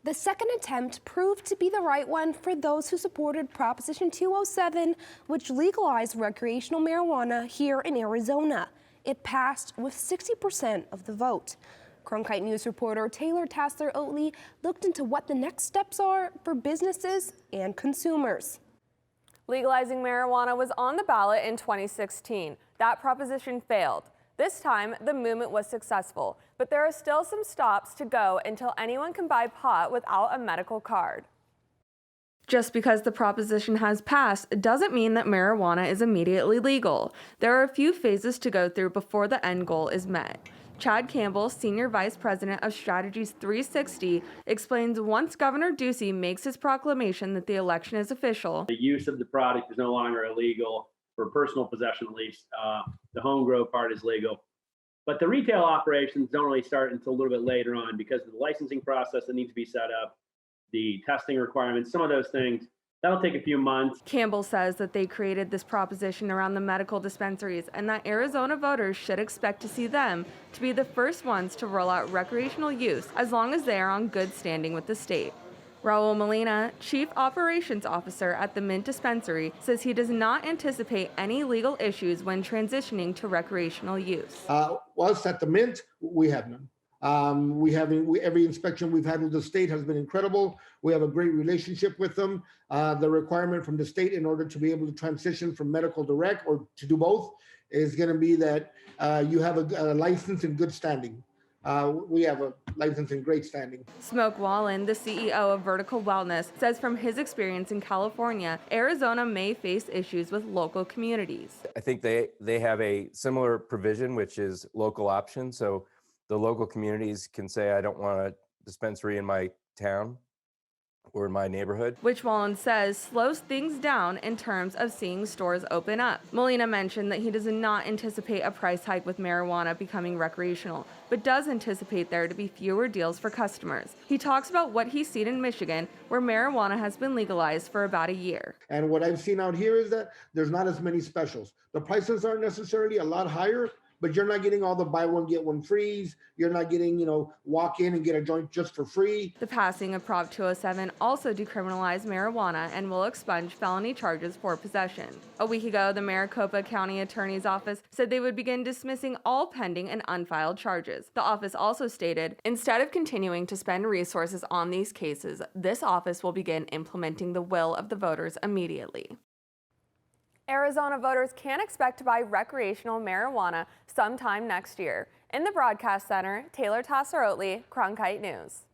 The second attempt proved to be the right one for those who supported Proposition 207, which legalized recreational marijuana here in Arizona. It passed with 60% of the vote. Cronkite News reporter Tayler Tasler-Oatley looked into what the next steps are for businesses and consumers. Legalizing marijuana was on the ballot in 2016. That proposition failed. This time, the movement was successful, but there are still some stops to go until anyone can buy pot without a medical card. Just because the proposition has passed doesn't mean that marijuana is immediately legal. There are a few phases to go through before the end goal is met. Chad Campbell, Senior Vice President of Strategies 360, explains once Governor Ducey makes his proclamation that the election is official, the use of the product is no longer illegal, for personal possession at least. The home grow part is legal. But the retail operations don't really start until a little bit later on because of the licensing process that needs to be set up, the testing requirements, some of those things. That'll take a few months. Campbell says that they created this proposition around the medical dispensaries and that Arizona voters should expect to see them to be the first ones to roll out recreational use as long as they are on good standing with the state. RAUL MOLINA, Chief Operations Officer at the Mint Dispensary, says he does not anticipate any legal issues when transitioning to recreational use. Whilst at the Mint, we have none. Every inspection we've had with the state has been incredible. We have a great relationship with them. The requirement from the state in order to be able to transition from medical direct or to do both is going to be that you have a license in good standing. We have a license in great standing. Smoke WALLIN, the CEO of Vertical Wellness, says from his experience in California, Arizona may face issues with local communities. I think they have a similar provision, which is local option. So the local communities can say, I don't want a dispensary in my town or in my neighborhood. Which WALLIN says slows things down in terms of seeing stores open up. MOLINA mentioned that he does not anticipate a price hike with marijuana becoming recreational, but does anticipate there to be fewer deals for customers. He talks about what he's seen in Michigan, where marijuana has been legalized for about a year. And what I've seen out here is that there's not as many specials. The prices aren't necessarily a lot higher, but you're not getting all the buy one, get one frees. You're not getting, walk in and get a joint just for free. The passing of Prop 207 also decriminalized marijuana and will expunge felony charges for possession. A week ago, the Maricopa County Attorney's Office said they would begin dismissing all pending and unfiled charges. The office also stated, instead of continuing to spend resources on these cases, this office will begin implementing the will of the voters immediately. Arizona voters can expect to buy recreational marijuana sometime next year. In the Broadcast Center, Tayler Tasler-Oatley, Cronkite News.